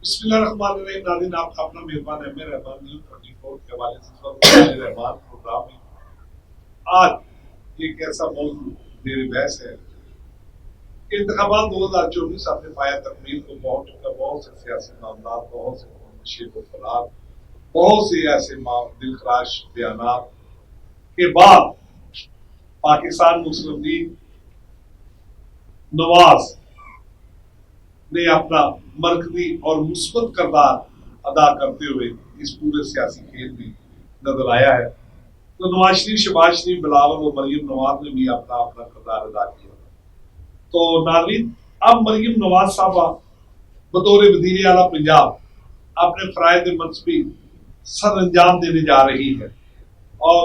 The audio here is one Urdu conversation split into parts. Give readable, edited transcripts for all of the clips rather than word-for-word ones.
بسم اللہ الرحمن الرحیم. ناظرین، آپ کا اپنا میزبان ایم اے رحمان نیوز 24 کے حوالے سے اس وقت رحمان پروگرام میں آج ایک ایسا موضوع میری بحث ہے کہ انتخابات 2024 اپنے پایہ تکمیل کو پہنچ چکا. بہت سے سیاسی معاملات، بہت سے شیخ و فلاد، بہت سے ایسے دلخراش بیانات کے بعد پاکستان مسلم لیگ نواز نے اپنا مرکزی اور مثبت کردار ادا کرتے ہوئے اس پورے سیاسی کھیل میں نظر آیا ہے. تو نواز شریف، شہباز شریف، بلاول اور مریم نواز نے بھی اپنا اپنا کردار ادا کیا. تو ناظرین، اب مریم نواز صاحبہ بطور وزیر اعلیٰ پنجاب اپنے فرائض منصبی سر انجام دینے جا رہی ہے اور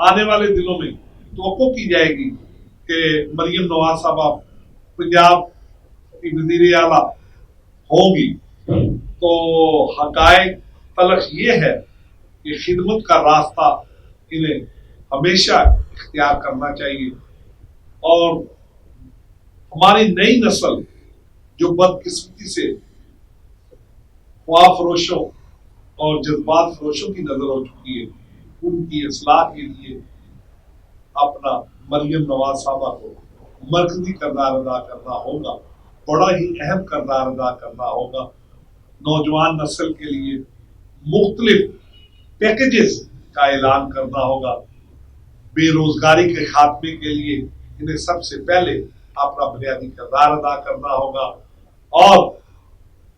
آنے والے دنوں میں توقع کی جائے گی کہ مریم نواز صاحبہ پنجاب کی وزیر اعلیٰ ہوں گی. تو حقائق تلخ یہ ہے کہ خدمت کا راستہ انہیں ہمیشہ اختیار کرنا چاہیے اور ہماری نئی نسل جو بدقسمتی سے خواہ فروشوں اور جذبات فروشوں کی نظر ہو چکی ہے، ان کی اصلاح کے لیے اپنا مریم نواز صاحبہ کو مرکزی کردار ادا کرنا ہوگا، بڑا ہی اہم کردار ادا کرنا ہوگا. نوجوان نسل کے لیے مختلف پیکیجز کا اعلان کرنا ہوگا. بے روزگاری کے خاتمے کے لیے انہیں سب سے پہلے اپنا بنیادی کردار ادا کرنا ہوگا اور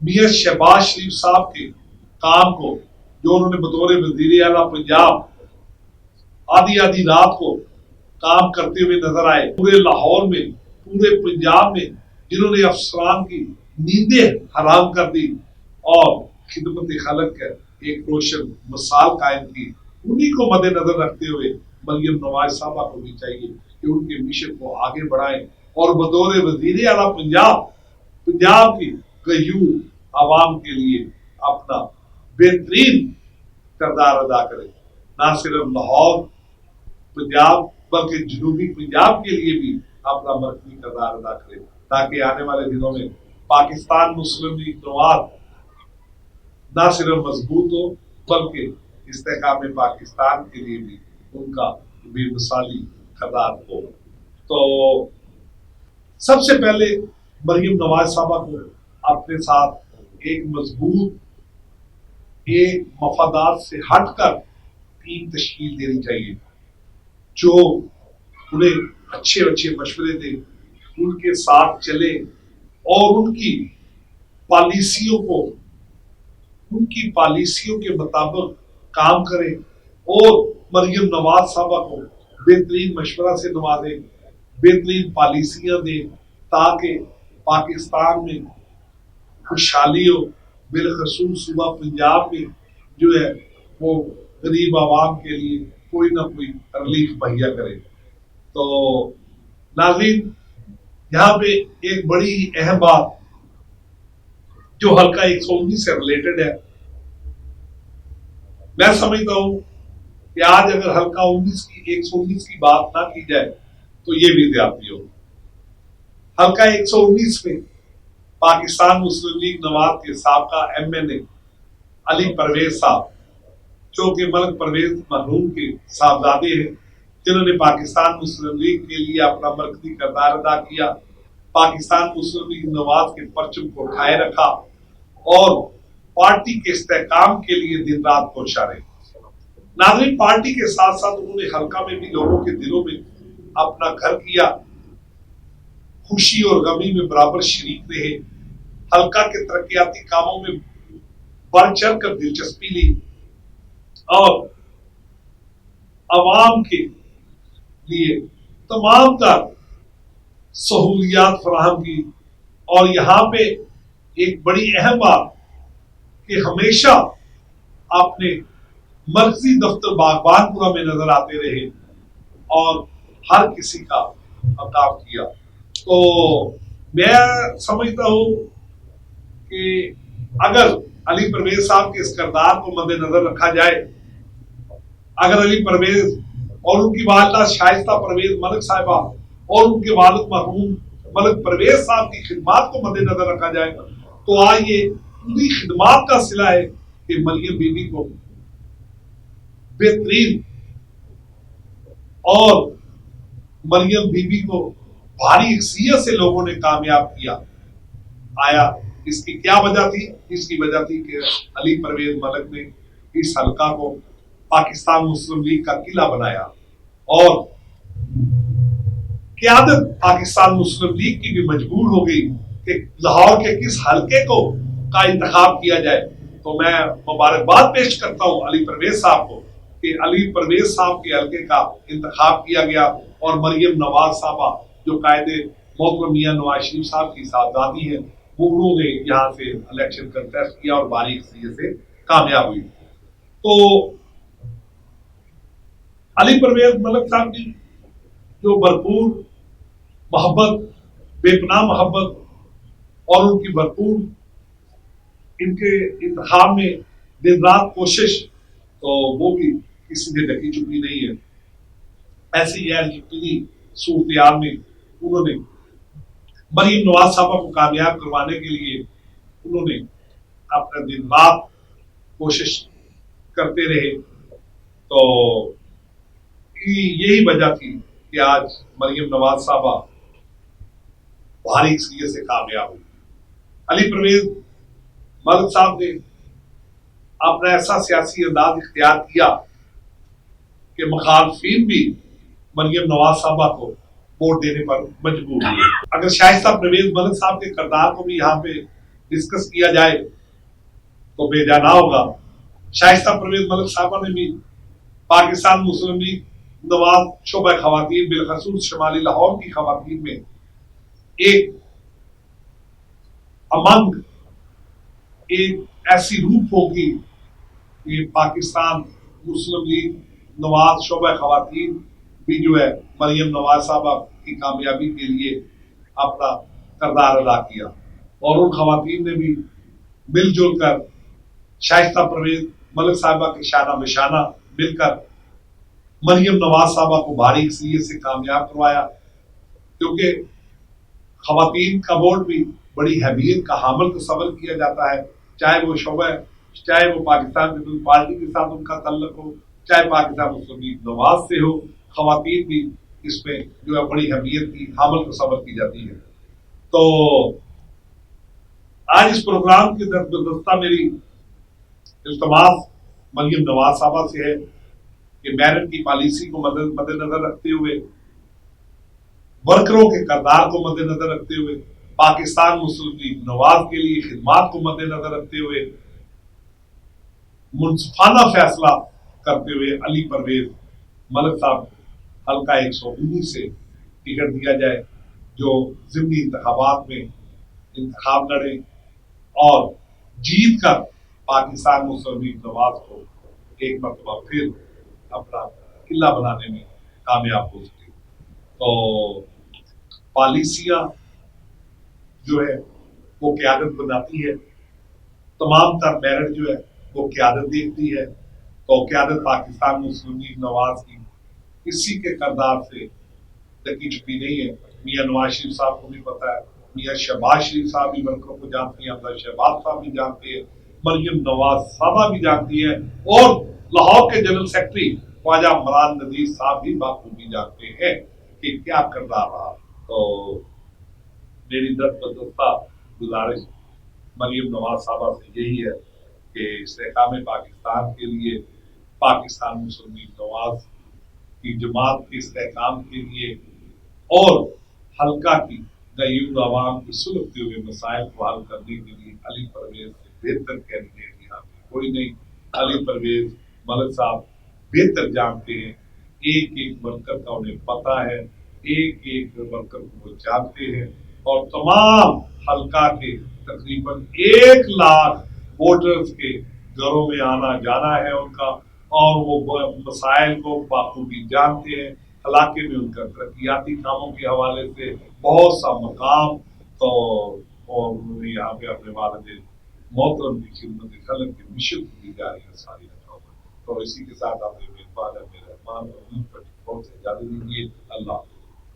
میاں شہباز شریف صاحب کے کام کو جو انہوں نے بطور وزیر اعلیٰ پنجاب آدھی آدھی رات کو کام کرتے ہوئے نظر آئے، پورے لاہور میں، پورے پنجاب میں جنہوں نے افسران کی نیندیں حرام کر دی اور خدمت خلق کا ایک روشن مثال قائم کی، انہی کو مد نظر رکھتے ہوئے مریم نواز صاحبہ کو بھی چاہیے کہ ان کے مشن کو آگے بڑھائیں اور بطور وزیر اعلیٰ پنجاب کی غیور عوام کے لیے اپنا بہترین کردار ادا کرے. نہ صرف لاہور پنجاب بلکہ جنوبی پنجاب کے لیے بھی اپنا مرکزی کردار ادا کرے تاکہ آنے والے دنوں میں پاکستان مسلم لیگ نواز نہ صرف مضبوط ہو بلکہ استحکام پاکستان کے لیے بھی ان کا بے مثالی کردار ہو. تو سب سے پہلے مریم نواز صاحبہ کو اپنے ساتھ ایک مضبوط، ایک مفادات سے ہٹ کر ٹیم تشکیل دینی چاہیے جو انہیں اچھے اچھے مشورے دے، ان کے ساتھ چلے اور ان کی پالیسیوں کے مطابق کام کرے اور مریم نواز صاحبہ کو بہترین مشورہ سے نوازے، بہترین پالیسیاں دے تاکہ پاکستان میں خوشحالی ہو. بالخصوص صوبہ پنجاب میں جو ہے وہ غریب عوام کے لیے کوئی نہ کوئی ریلیف مہیا کرے. تو ناظرین، یہاں پہ ایک بڑی اہم بات جو حلقہ 119 سے ریلیٹڈ ہے، میں سمجھتا ہوں کہ آج اگر حلقہ 119 کی بات نہ کی جائے تو یہ بھی زیادتی ہو. حلقہ 119 میں پاکستان مسلم لیگ نواز کے سابقہ ایم این اے علی پرویز صاحب، جو کہ ملک پرویز مرحوم کے صاحبزادے ہیں، جنہوں نے پاکستان مسلم لیگ کے لیے اپنا مرکزی کردار ادا کیا، پاکستان مسلم لیگ نواز کے پرچم کو اٹھائے رکھا اور پارٹی کے استحکام کے لیے دن رات کوشاں رہے. ناظرین، پارٹی کے ساتھ ساتھ انہوں نے حلقہ میں بھی لوگوں کے دلوں میں اپنا گھر کیا، خوشی اور غمی میں برابر شریک رہے، حلقہ کے ترقیاتی کاموں میں بڑھ چڑھ کر دلچسپی لی اور عوام کے لیے تمام تر سہولیات فراہم کی. اور یہاں پہ ایک بڑی اہم بات کہ ہمیشہ اپنے مرکزی دفتر باغبان پورہ میں نظر آتے رہے اور ہر کسی کا عطاف کیا. تو میں سمجھتا ہوں کہ اگر علی پرویز صاحب کے اس کردار کو مد نظر رکھا جائے، اگر علی پرویز اور ان کی والدہ شائستہ پرویز ملک صاحبہ اور ان کے والد مرحوم ملک پرویز صاحب کی خدمات کو مد نظر رکھا جائے تو آئیے پوری خدمات کا صلہ ہے کہ مریم بی بی کو بہترین اور مریم بی بی کو بھاری اکثریت سے لوگوں نے کامیاب کیا. آیا اس کی کیا وجہ تھی؟ اس کی وجہ تھی کہ علی پرویز ملک نے اس حلقہ کو پاکستان مسلم لیگ کا قلعہ بنایا اور قیادت پاکستان مسلم لیگ کی بھی مجبور ہو گئی کہ لاہور کے کس حلقے کو کا انتخاب کیا جائے. تو میں مبارکباد پیش کرتا ہوں علی پرویز صاحب کو کہ علی پرویز صاحب کے حلقے کا انتخاب کیا گیا اور مریم نواز صاحبہ جو قائد محترم میاں نواز شریف صاحب کی صاحبزادی ہے وہ انہوں نے یہاں سے الیکشن کنٹیسٹ کیا اور بھاری اکثریت سے کامیاب ہوئی. تو علی پرویز ملک صاحب کی جو بھرپور محبت، بے پناہ محبت اور ان کی بھرپور ان کے انتخاب میں دن رات کوشش، تو وہ بھی کسی سے ڈکی چکی نہیں ہے. ایسی یقینی صورتحال میں انہوں نے مریم نواز صاحبہ کو کامیاب کروانے کے لیے انہوں نے اپنا دن رات کوشش کرتے رہے. تو یہی وجہ تھی کہ آج مریم نواز صاحبہ بھاری اکثریت سے کامیاب ہوئی. علی پرویز ملک صاحب نے اپنا ایسا سیاسی انداز اختیار کیا کہ مخالفین بھی مریم نواز صاحبہ کو ووٹ دینے پر مجبور ہوئے. اگر شائستہ پرویز ملک صاحب کے کردار کو بھی یہاں پہ ڈسکس کیا جائے تو بے جا نہ ہوگا. شائستہ پرویز ملک صاحبہ نے بھی پاکستان مسلم لیگ نواز شعبہ خواتین بالخصوص شمالی لاہور کی خواتین میں ایک امنگ، ایک ایسی روح ہوگی کہ پاکستان مسلم لیگ نواز شعبہ خواتین بھی جو ہے مریم نواز صاحبہ کی کامیابی کے لیے اپنا کردار ادا کیا اور ان خواتین نے بھی مل جل کر شائستہ پرویز ملک صاحبہ کے شانہ بشانہ مل کر مریم نواز صاحبہ کو بھاری اکثریت سے کامیاب کروایا. کیونکہ خواتین کا ووٹ بھی بڑی اہمیت کا حامل تصور کیا جاتا ہے، چاہے وہ شعبہ، چاہے وہ پاکستان پیپلز پارٹی کے ساتھ ان کا تعلق ہو، چاہے پاکستان مسلم لیگ نواز سے ہو، خواتین بھی اس میں جو ہے بڑی اہمیت کی حامل تصور کی جاتی ہے. تو آج اس پروگرام کے گلدستہ میری التماس مریم نواز صاحبہ سے ہے کہ میرٹ کی پالیسی کو مد نظر رکھتے ہوئے، ورکروں کے کردار کو مد نظر رکھتے ہوئے، پاکستان مسلم لیگ نواز کے لیے خدمات کو مد نظر رکھتے ہوئے منصفانہ فیصلہ کرتے ہوئے علی پرویز ملک صاحب حلقہ 119 سے ٹکٹ دیا جائے، جو ضمنی انتخابات میں انتخاب لڑے اور جیت کر پاکستان مسلم لیگ نواز کو ایک مرتبہ پھر اپنا قلعہ بنانے میں کامیاب ہو سکے. تو پالیسیاں جو ہے وہ قیادت بناتی ہے، تمام تر میرٹ جو ہے وہ قیادت دیکھتی ہے. تو قیادت پاکستان مسلم لیگ نواز کی کسی کے کردار سے ڈکی چکی نہیں ہے. میاں نواز شریف صاحب کو بھی پتا ہے، میاں شہباز شریف صاحب بھی ورکروں کو جانتے ہیں، عبداللہ شہباز صاحب بھی جانتے ہیں، مریم نواز صاحبہ بھی جانتی ہے اور لاہور کے جنرل سیکرٹری خواجہ عمران نذیر صاحب بھی بخوبی جانتے ہیں کہ کیا کردار رہا. تو میری دستہ گزارش مریم نواز صاحبہ سے یہی ہے کہ استحکام پاکستان کے لیے، پاکستان مسلم لیگ نواز کی جماعت کے استحکام کے لیے اور حلقہ کی غیور عوام کی سلگتے ہوئے مسائل کو حل کرنے کے لیے علی پرویز سے بہتر کینڈیڈیٹ یہاں پہ کوئی نہیں. علی پرویز ملک صاحب بہتر جانتے ہیں، ایک ایک ورکر کا انہیں پتا ہے، ایک ایک ورکر کو وہ جانتے ہیں اور تمام حلقہ کے تقریباً 1,00,000 ووٹرز کے گھروں میں آنا جانا ہے ان کا اور وہ مسائل کو بخوبی جانتے ہیں. علاقے میں ان کا ترقیاتی کاموں کے حوالے سے بہت سا مقام تو اور انہوں نے یہاں پہ اپنے والد محترم کی خدمت خلق کی مشن کی جا رہی ہے ساری رکھا. تو اسی کے ساتھ آپ نے میرے رحمان اور اجازت دیجیے. اللہ